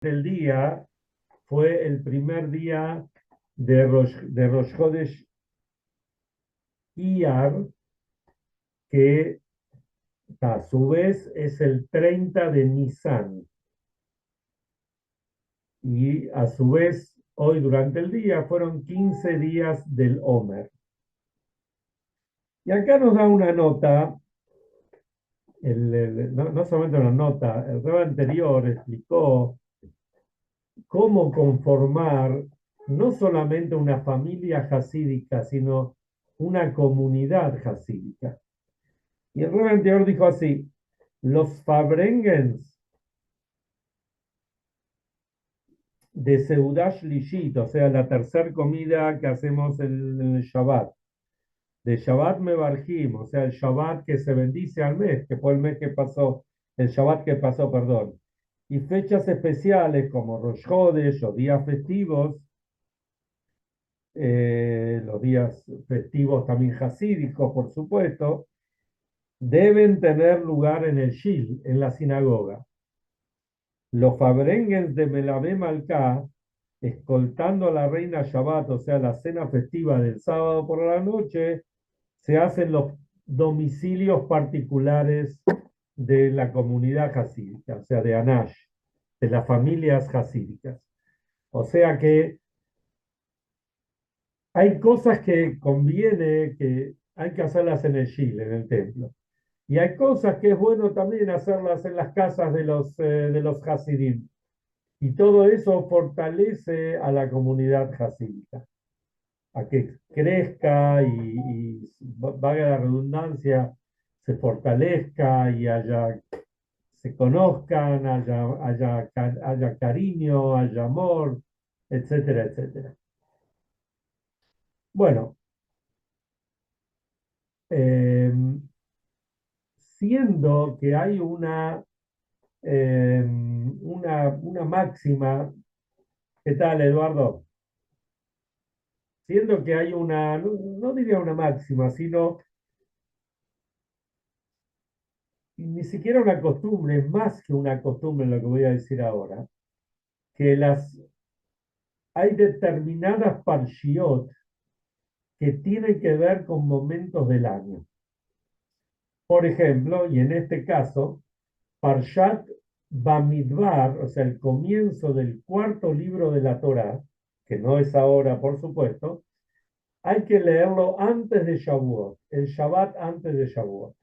del día fue el primer día de Rosh Chodesh Iyar, que a su vez es el 30 de Nisan. Y a su vez, hoy durante el día fueron 15 días del Omer. Y acá nos da una nota, no solamente una nota, el rebe anterior explicó cómo conformar no solamente una familia jasídica, sino una comunidad jasídica. Y el rebe anterior dijo así: los Fabrengens de Seudash Lishit, o sea, la tercera comida que hacemos en el Shabbat, de Shabbat Mevarjim, o sea, el Shabbat que se bendice al mes, que fue el mes que pasó, el Shabbat que pasó, perdón, y fechas especiales como Rosh Chodesh o días festivos, los días festivos también hasídicos, por supuesto, deben tener lugar en el Shil, en la sinagoga. Los Fabrengens de Melabé Malká, escoltando a la reina Shabbat, o sea, la cena festiva del sábado por la noche, se hacen los domicilios particulares de la comunidad hasídica, o sea, de Anash, de las familias hasídicas. O sea que hay cosas que conviene que hay que hacerlas en el Shil, en el templo. Y hay cosas que es bueno también hacerlas en las casas de los Hasidim. Y todo eso fortalece a la comunidad hasídica, a que crezca y valga la redundancia, se fortalezca y se conozcan, haya cariño, haya amor, etcétera, etcétera. Bueno, eh, siendo que hay una máxima. ¿Qué tal, Eduardo? Siendo que hay no diría una máxima, sino ni siquiera una costumbre, más que una costumbre lo que voy a decir ahora, que hay determinadas parshiot que tienen que ver con momentos del año. Por ejemplo, y en este caso, Parshat Bamidbar, o sea, el comienzo del cuarto libro de la Torá, que no es ahora, por supuesto, hay que leerlo antes de Shavuot, el Shabbat antes de Shavuot.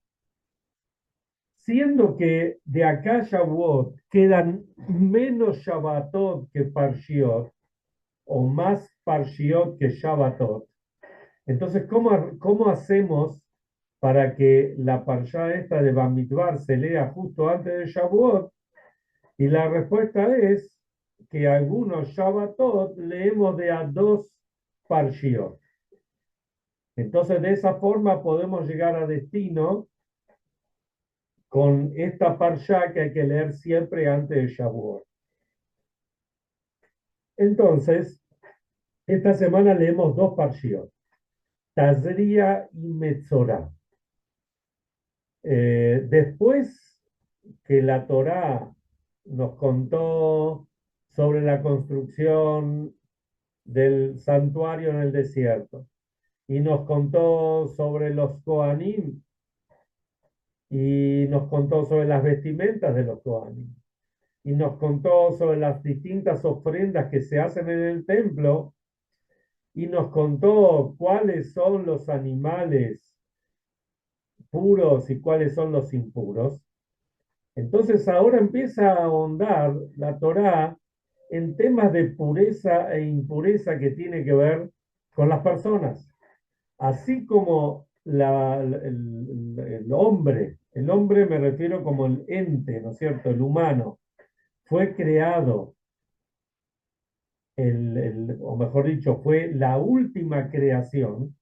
Siendo que de acá a Shavuot quedan menos Shabbatot que Parshiot, o más Parshiot que Shabbatot, entonces, ¿cómo hacemos para que la Parsha esta de Bamidbar se lea justo antes de Shavuot? Y la respuesta es que algunos Shabbatot leemos de a dos Parshiot. Entonces, de esa forma podemos llegar a destino con esta parsha que hay que leer siempre antes de Shavuot. Entonces, esta semana leemos dos parshiot, Tazria y Metzorah. Después que la Torá nos contó sobre la construcción del santuario en el desierto y nos contó sobre los Kohanim y nos contó sobre las vestimentas de los Kohanim y nos contó sobre las distintas ofrendas que se hacen en el templo y nos contó cuáles son los animales puros y cuáles son los impuros. Entonces ahora empieza a ahondar la Torá en temas de pureza e impureza que tiene que ver con las personas. Así como el hombre me refiero como el ente, ¿no es cierto? El humano, fue creado, o mejor dicho, fue la última creación,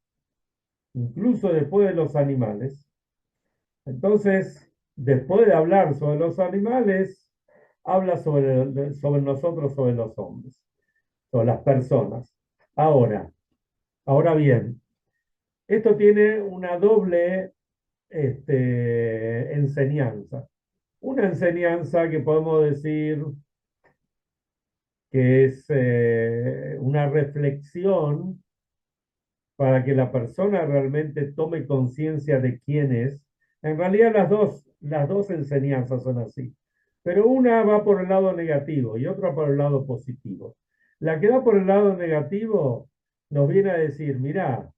incluso después de los animales. Entonces, después de hablar sobre los animales, habla sobre nosotros, sobre los hombres, sobre las personas. Ahora, ahora bien, esto tiene una doble enseñanza. Una enseñanza que podemos decir que es una reflexión para que la persona realmente tome conciencia de quién es. En realidad las dos enseñanzas son así, pero una va por el lado negativo y otra por el lado positivo. La que va por el lado negativo nos viene a decir, mirá,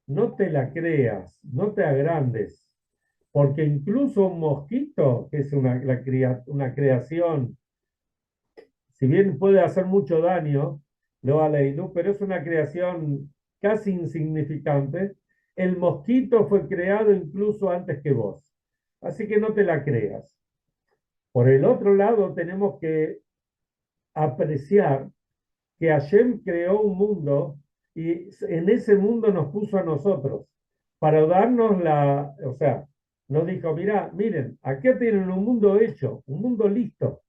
no te la creas, no te agrandes, porque incluso un mosquito, que es una creación, si bien puede hacer mucho daño, lo Aleinu, pero es una creación casi insignificante. El mosquito fue creado incluso antes que vos. Así que no te la creas. Por el otro lado, tenemos que apreciar que Hashem creó un mundo y en ese mundo nos puso a nosotros para darnos o sea, nos dijo, mira, miren, aquí tienen un mundo hecho, un mundo listo.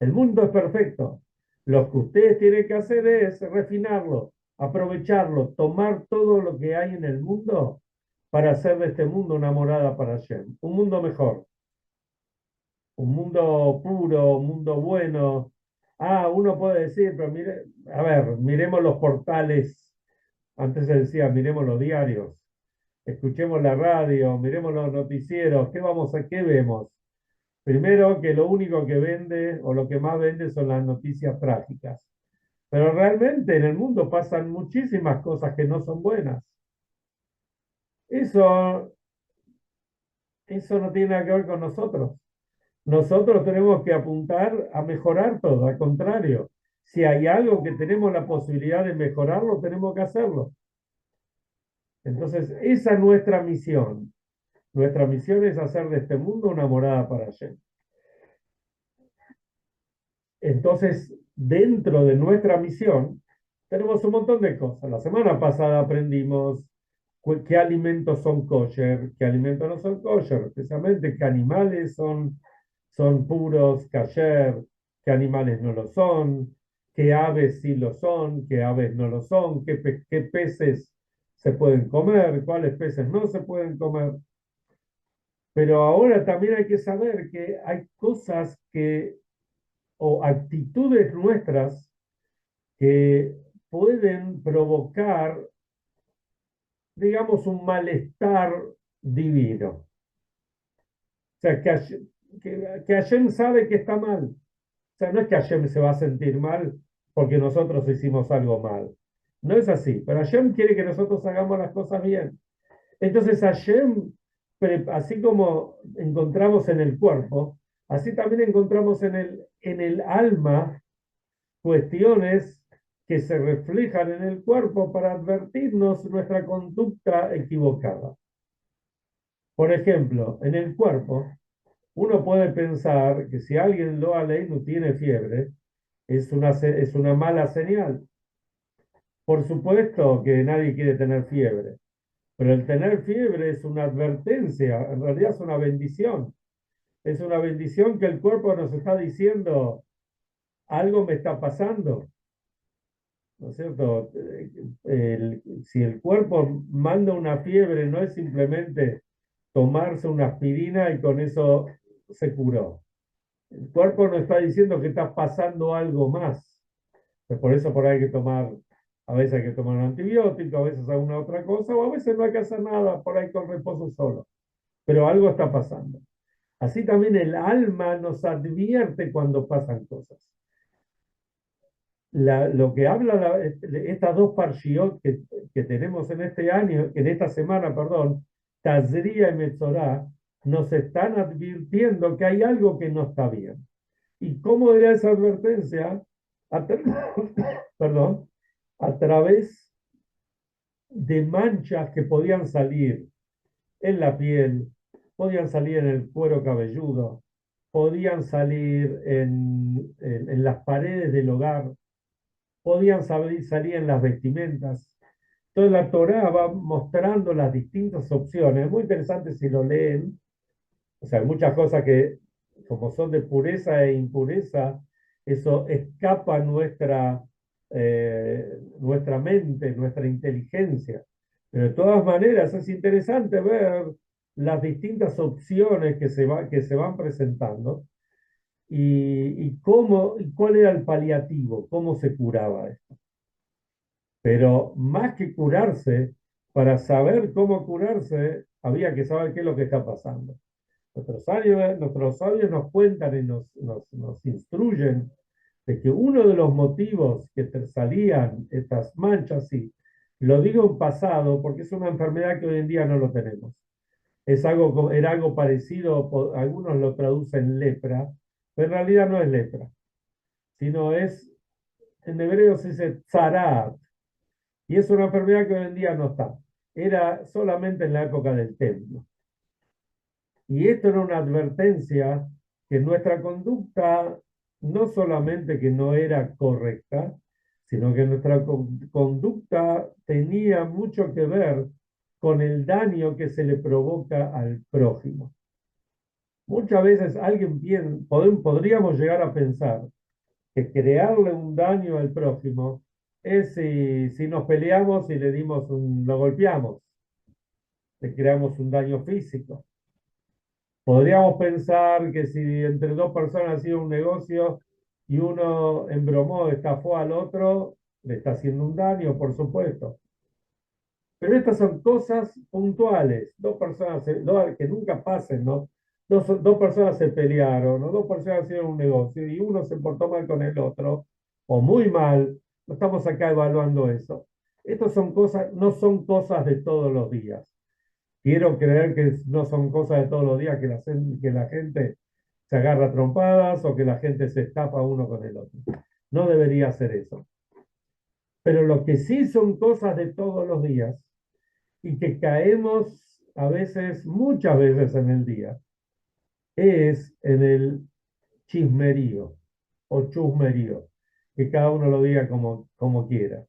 El mundo es perfecto. Lo que ustedes tienen que hacer es refinarlo, aprovecharlo, tomar todo lo que hay en el mundo para hacer de este mundo una morada para Hashem. Un mundo mejor, un mundo puro, un mundo bueno. Ah, uno puede decir, pero mire, a ver, miremos los portales. Antes se decía, miremos los diarios, escuchemos la radio, miremos los noticieros. ¿Qué vemos? Primero, que lo único que vende o lo que más vende son las noticias trágicas. Pero realmente en el mundo pasan muchísimas cosas que no son buenas. Eso, eso no tiene nada que ver con nosotros. Nosotros tenemos que apuntar a mejorar todo, al contrario. Si hay algo que tenemos la posibilidad de mejorarlo, tenemos que hacerlo. Entonces, esa es nuestra misión. Nuestra misión es hacer de este mundo una morada para Hashem. Entonces, dentro de nuestra misión, tenemos un montón de cosas. La semana pasada aprendimos qué alimentos son kosher, qué alimentos no son kosher, especialmente qué animales son puros, kasher, qué animales no lo son, qué aves sí lo son, qué aves no lo son, qué peces se pueden comer, cuáles peces no se pueden comer. Pero ahora también hay que saber que hay cosas o actitudes nuestras que pueden provocar, digamos, un malestar divino. O sea, que Hashem sabe que está mal. O sea, no es que Hashem se va a sentir mal porque nosotros hicimos algo mal. No es así, pero Hashem quiere que nosotros hagamos las cosas bien. Entonces Hashem, así como encontramos en el cuerpo, así también encontramos en el alma cuestiones que se reflejan en el cuerpo para advertirnos nuestra conducta equivocada. Por ejemplo, en el cuerpo, uno puede pensar que si alguien lo ha leído no tiene fiebre, es una mala señal. Por supuesto que nadie quiere tener fiebre, pero el tener fiebre es una advertencia, en realidad es una bendición. Es una bendición que el cuerpo nos está diciendo, algo me está pasando. ¿No es cierto? Si el cuerpo manda una fiebre, no es simplemente tomarse una aspirina y con eso se curó. El cuerpo nos está diciendo que está pasando algo más. Pues por eso por ahí hay que tomar, a veces hay que tomar un antibiótico, a veces alguna otra cosa, o a veces no hay que hacer nada, por ahí con reposo solo. Pero algo está pasando. Así también el alma nos advierte cuando pasan cosas. Lo que habla estas dos parshiot que tenemos en este año, en esta semana, perdón, Tazria y Metzorah, nos están advirtiendo que hay algo que no está bien. ¿Y cómo era esa advertencia? Perdón, a través de manchas que podían salir en la piel, podían salir en el cuero cabelludo, podían salir en las paredes del hogar, podían salir en las vestimentas. Entonces la Torá va mostrando las distintas opciones. Es muy interesante si lo leen. O sea, hay muchas cosas que, como son de pureza e impureza, eso escapa nuestra mente, nuestra inteligencia. Pero de todas maneras es interesante ver las distintas opciones que se van presentando y cuál era el paliativo, cómo se curaba esto. Pero más que curarse, para saber cómo curarse, había que saber qué es lo que está pasando. Nuestros sabios nos cuentan y nos instruyen de que uno de los motivos que te salían estas manchas, y lo digo en pasado porque es una enfermedad que hoy en día no lo tenemos. Era algo parecido, algunos lo traducen lepra, pero en realidad no es lepra, sino en hebreo se dice tzaraat, y es una enfermedad que hoy en día no está. Era solamente en la época del templo. Y esto era una advertencia que nuestra conducta no solamente que no era correcta, sino que nuestra conducta tenía mucho que ver con el daño que se le provoca al prójimo. Muchas veces podríamos llegar a pensar que crearle un daño al prójimo es si nos peleamos y lo golpeamos, le creamos un daño físico. Podríamos pensar que si entre dos personas ha sido un negocio y uno embromó, estafó al otro, le está haciendo un daño, por supuesto. Pero estas son cosas puntuales. Que nunca pasen, ¿no? Dos personas se pelearon, o dos personas hicieron un negocio y uno se portó mal con el otro, o muy mal. No estamos acá evaluando eso. Estas son cosas, no son cosas de todos los días. Quiero creer que no son cosas de todos los días que la gente se agarra a trompadas o que la gente se estafa uno con el otro. No debería ser eso. Pero lo que sí son cosas de todos los días y que caemos a veces, muchas veces en el día, es en el chismerío o chusmerío, que cada uno lo diga como quiera.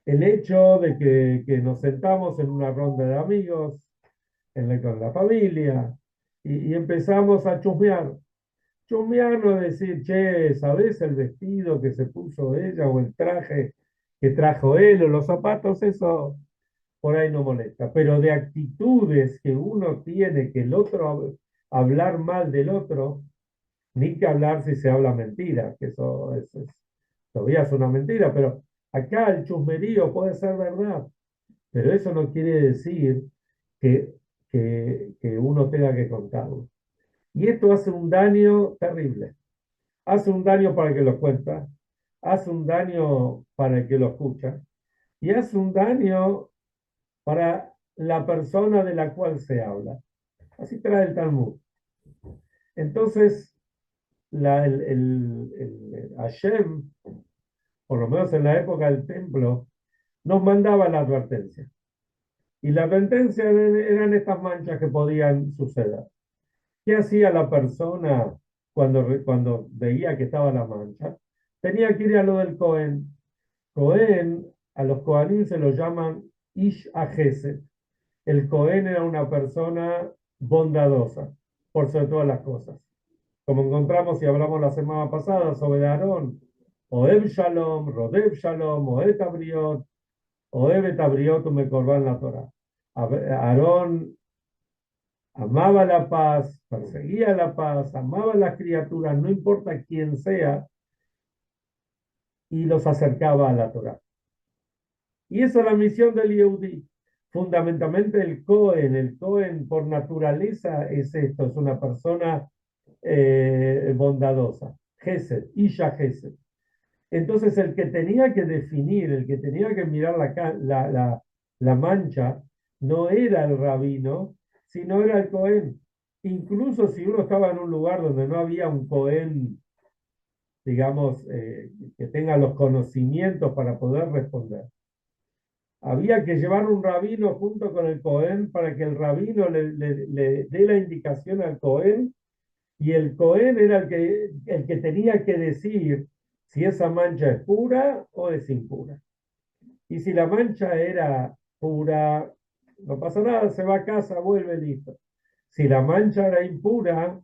El hecho de que nos sentamos en una ronda de amigos, con la familia, y empezamos a chusmear. Chusmear no es decir, che, ¿sabés el vestido que se puso ella o el traje que trajo él o los zapatos? Eso por ahí no molesta. Pero de actitudes que uno tiene, que el otro, hablar mal del otro, ni que hablar si se habla mentira, que eso todavía es una mentira, pero acá el chusmerío puede ser verdad, pero eso no quiere decir que, que uno tenga que contarlo. Y esto hace un daño terrible. Hace un daño para el que lo cuenta, hace un daño para el que lo escucha, y hace un daño para la persona de la cual se habla. Así trae el Talmud. Entonces, el Hashem, por lo menos en la época del templo, nos mandaba la advertencia. Y la advertencia eran estas manchas que podían suceder. ¿Qué hacía la persona cuando veía que estaba la mancha? Tenía que ir a lo del Cohen. Cohen, a los Kohanim se lo llaman Ish HaGesed. El Cohen era una persona bondadosa, por sobre todas las cosas. Como encontramos y hablamos la semana pasada sobre Aarón, Oeb Shalom, Rodeb Shalom, Oeb Tabriot, Oeb Tabriot, me corban la Torah. Aarón amaba la paz, perseguía la paz, amaba a las criaturas, no importa quién sea, y los acercaba a la Torah. Y esa es la misión del Yehudi. Fundamentalmente el Cohen por naturaleza es esto, es una persona bondadosa, Gesed, Isha Gesed. Entonces el que tenía que definir, el que tenía que mirar la mancha, no era el rabino, sino era el Cohen. Incluso si uno estaba en un lugar donde no había un Cohen, digamos, que tenga los conocimientos para poder responder. Había que llevar un rabino junto con el Cohen para que el rabino le dé la indicación al Cohen, y el Cohen era el que tenía que decir si esa mancha es pura o es impura. Y si la mancha era pura, no pasa nada, se va a casa, vuelve, listo. Si la mancha era impura,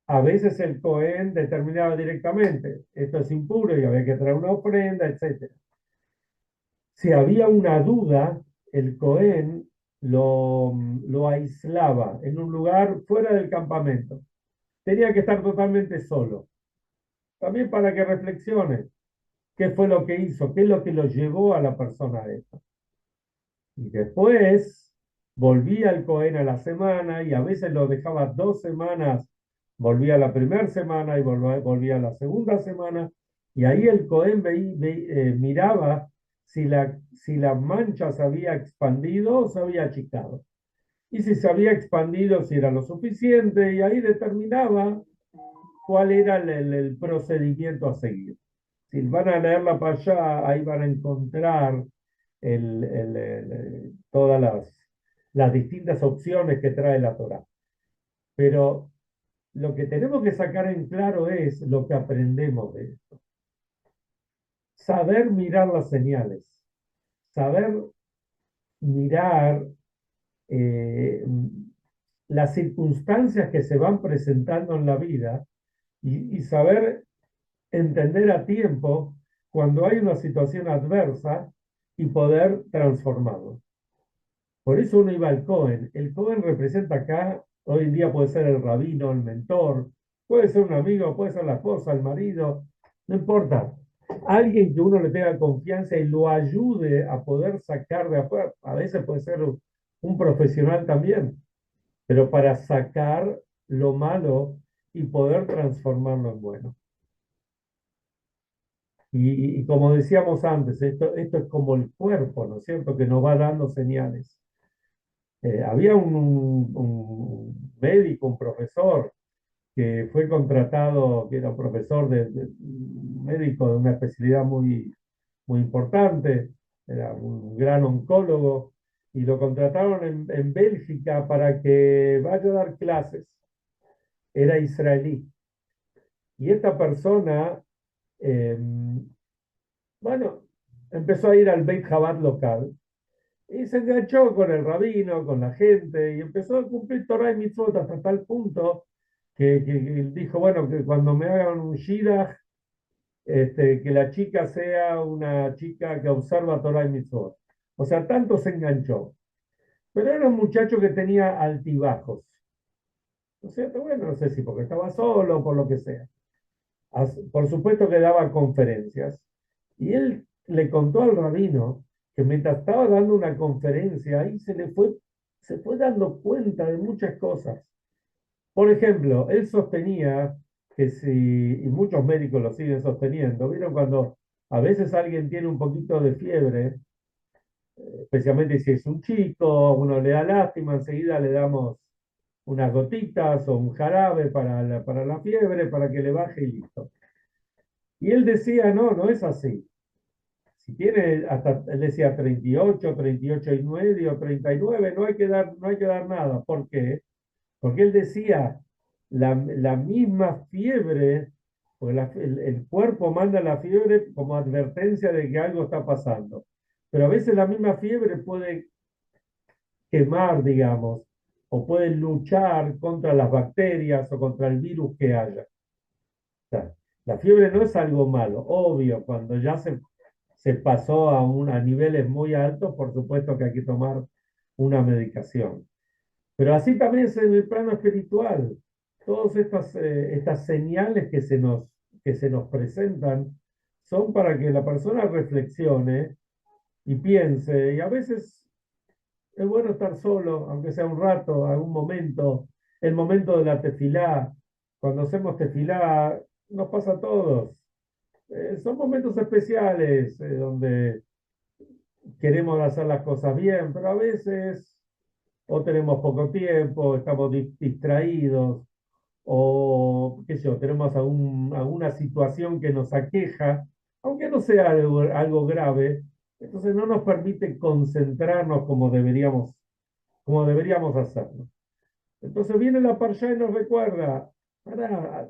a veces el Cohen determinaba directamente, esto es impuro y había que traer una ofrenda, etc. Si había una duda, el Cohen lo aislaba en un lugar fuera del campamento. tenía que estar totalmente solo. También para que reflexione qué fue lo que hizo, qué es lo que lo llevó a la persona a eso. Y después volvía el Cohen a la semana y a veces lo dejaba 2 semanas, volvía la primera semana y volvía la segunda semana. Y ahí el Cohen miraba si la mancha se había expandido o se había achicado. Y si se había expandido, si era lo suficiente, y ahí determinaba cuál era el procedimiento a seguir. Si van a leer la allá, ahí van a encontrar todas las distintas opciones que trae la Torá. Pero lo que tenemos que sacar en claro es lo que aprendemos de esto. Saber mirar las señales, saber mirar eh, las circunstancias que se van presentando en la vida y saber entender a tiempo cuando hay una situación adversa y poder transformarlo. Por eso uno iba al Cohen. El Cohen representa acá, hoy en día puede ser el rabino, el mentor, puede ser un amigo, puede ser la esposa, el marido, no importa. Alguien que uno le tenga confianza y lo ayude a poder sacar de afuera. A veces puede ser un profesional también, pero para sacar lo malo y poder transformarlo en bueno. Y como decíamos antes, esto es como el cuerpo, ¿no es cierto?, que nos va dando señales. Había un médico, un profesor, que fue contratado, que era un profesor médico de una especialidad muy importante, era un gran oncólogo, y lo contrataron en Bélgica para que vaya a dar clases. Era israelí. Y esta persona, eh, bueno, empezó a ir al Beit Chabad local y se enganchó con el rabino, con la gente y empezó a cumplir Torah y Mitzvot hasta tal punto que dijo, bueno, que cuando me hagan un shidduch, que la chica sea una chica que observa Torah y Mitzvot. O sea, tanto se enganchó. Pero era un muchacho que tenía altibajos. ¿No es cierto? Bueno, no sé si porque estaba solo o por lo que sea. Por supuesto que daba conferencias. Y él le contó al rabino que mientras estaba dando una conferencia, ahí se fue dando cuenta de muchas cosas. Por ejemplo, él sostenía que si, y muchos médicos lo siguen sosteniendo, ¿vieron cuando a veces alguien tiene un poquito de fiebre, especialmente si es un chico, uno le da lástima, enseguida le damos unas gotitas o un jarabe para la fiebre, para que le baje y listo. Y él decía, no, no es así. Si tiene hasta, él decía 38 y medio, 39, no hay que dar nada. ¿Por qué? Porque él decía, la misma fiebre, porque el cuerpo manda la fiebre como advertencia de que algo está pasando. Pero a veces la misma fiebre puede quemar, digamos, o puede luchar contra las bacterias o contra el virus que haya. O sea, la fiebre no es algo malo, obvio, cuando ya se pasó a niveles muy altos, por supuesto que hay que tomar una medicación. Pero así también es en el plano espiritual. Todas estas señales que se nos presentan son para que la persona reflexione y piense. Y a veces es bueno estar solo, aunque sea un rato, algún momento, el momento de la tefilá. Cuando hacemos tefilá, nos pasa a todos. Son momentos especiales donde queremos hacer las cosas bien, pero a veces o tenemos poco tiempo, estamos distraídos, o qué sé yo, tenemos alguna situación que nos aqueja, aunque no sea algo grave, entonces no nos permite concentrarnos como deberíamos hacerlo. Entonces viene la Parshá y nos recuerda, para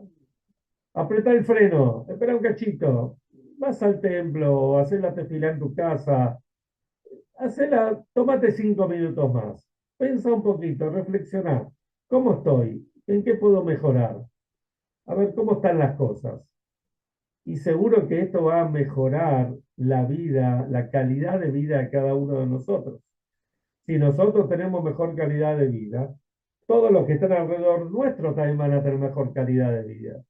apretar el freno, espera un cachito, vas al templo, haces la tefilá en tu casa, tómate 5 minutos más. Pensa un poquito, reflexiona. ¿Cómo estoy? ¿En qué puedo mejorar? A ver cómo están las cosas. Y seguro que esto va a mejorar la vida, la calidad de vida de cada uno de nosotros. Si nosotros tenemos mejor calidad de vida, todos los que están alrededor nuestro también van a tener mejor calidad de vida.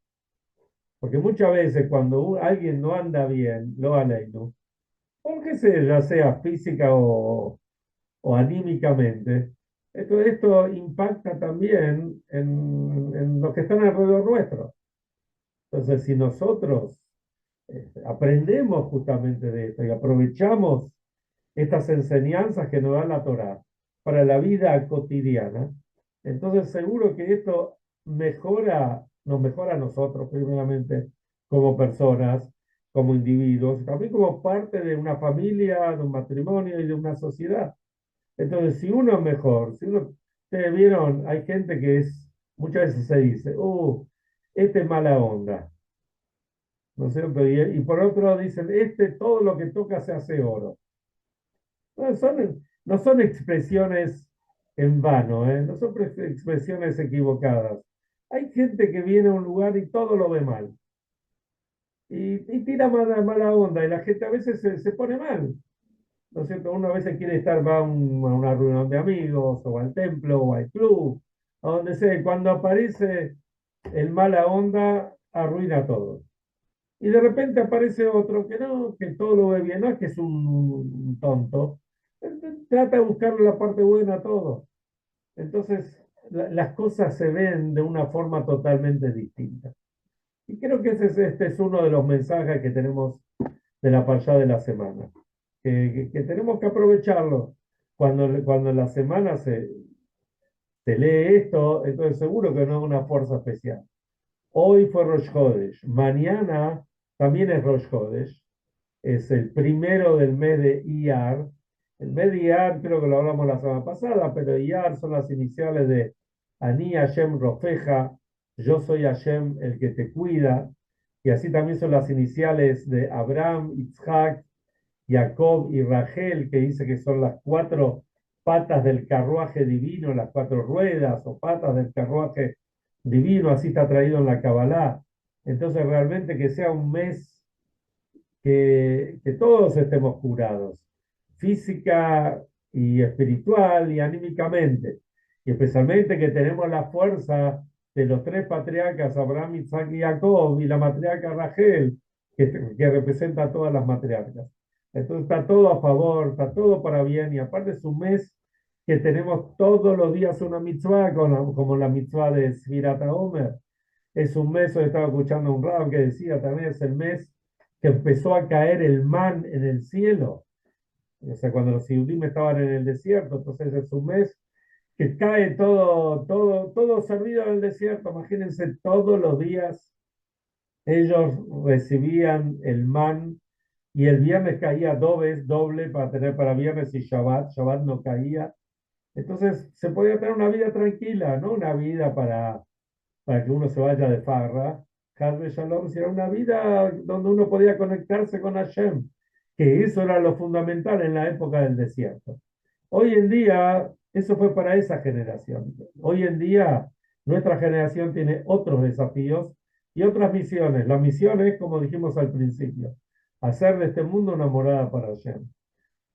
Porque muchas veces cuando alguien no anda bien, lo aleino, porque sea, ya sea física o anímicamente, esto impacta también en los que están alrededor nuestro. Entonces, si nosotros aprendemos justamente de esto y aprovechamos estas enseñanzas que nos da la Torá para la vida cotidiana, entonces seguro que esto nos mejora a nosotros primeramente como personas, como individuos, también como parte de una familia, de un matrimonio y de una sociedad. Entonces, si uno es mejor, si uno, ustedes vieron, hay gente que es, muchas veces se dice, este es mala onda, ¿no es cierto? Y por otro lado dicen, todo lo que toca se hace oro. No son expresiones en vano, ¿eh? No son expresiones equivocadas. Hay gente que viene a un lugar y todo lo ve mal. Y tira mala onda, y la gente a veces se pone mal. ¿No es cierto? Uno a veces quiere estar, va a una reunión de amigos, o al templo, o al club, a donde sea. Y cuando aparece el mala onda, arruina todo. Y de repente aparece otro que no, que todo lo ve bien, no es que es un tonto. Trata de buscarle la parte buena a todo. Entonces, las cosas se ven de una forma totalmente distinta. Y creo que este es uno de los mensajes que tenemos de la parashá de la semana. Que tenemos que aprovecharlo. Cuando en la semana se lee esto, entonces seguro que no es una fuerza especial. Hoy fue Rosh Hodesh, mañana también es Rosh Hodesh, es el primero del mes de Iyar. El mes de Iyar creo que lo hablamos la semana pasada, pero Iyar son las iniciales de Ani Hashem Rofeja, yo soy Hashem el que te cuida, y así también son las iniciales de Abraham, Isaac, Jacob y Rachel, que dice que son las cuatro patas del carruaje divino, las cuatro ruedas o patas del carruaje divino, así está traído en la Kabbalah. Entonces realmente que sea un mes que todos estemos curados, física y espiritual y anímicamente, y especialmente que tenemos la fuerza de los tres patriarcas, Abraham, Isaac y Jacob, y la matriarca Rachel, que representa a todas las matriarcas. Entonces está todo a favor, está todo para bien, y aparte es un mes que tenemos todos los días una mitzvah, como la mitzvah de Sfirat HaOmer. Es un mes, hoy estaba escuchando a un rab que decía también, es el mes que empezó a caer el man en el cielo. O sea, cuando los Yudim estaban en el desierto, entonces es un mes que cae todo servido en el desierto. Imagínense, todos los días ellos recibían el man y el viernes caía doble para tener para viernes y Shabbat. Shabbat no caía. Entonces se podía tener una vida tranquila, no una vida para que uno se vaya de farra. Harve Shalom, si era una vida donde uno podía conectarse con Hashem, que eso era lo fundamental en la época del desierto. Hoy en día, eso fue para esa generación. Hoy en día, nuestra generación tiene otros desafíos y otras misiones. La misión es, como dijimos al principio, hacer de este mundo una morada para Hashem.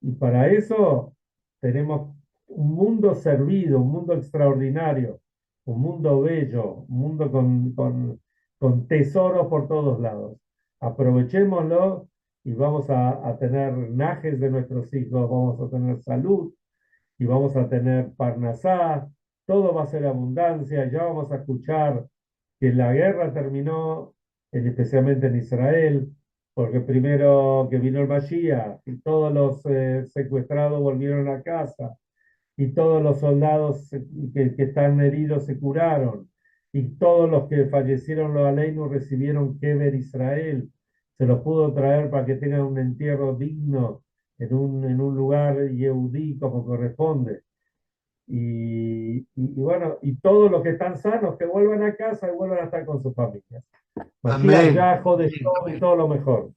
Y para eso tenemos un mundo servido, un mundo extraordinario, un mundo bello, un mundo con tesoros por todos lados. Aprovechémoslo y vamos a tener najes de nuestros hijos, vamos a tener salud y vamos a tener parnasá, todo va a ser abundancia, ya vamos a escuchar que la guerra terminó, especialmente en Israel, porque primero que vino el Mashiach y todos los secuestrados volvieron a casa y todos los soldados que están heridos se curaron y todos los que fallecieron los aleinos recibieron Kever Israel, se los pudo traer para que tengan un entierro digno en un lugar yehudí como corresponde. Y bueno, y todos los que están sanos que vuelvan a casa y vuelvan a estar con sus familias. Mashiach Amén. ya, Jodesh Tov y todo lo mejor.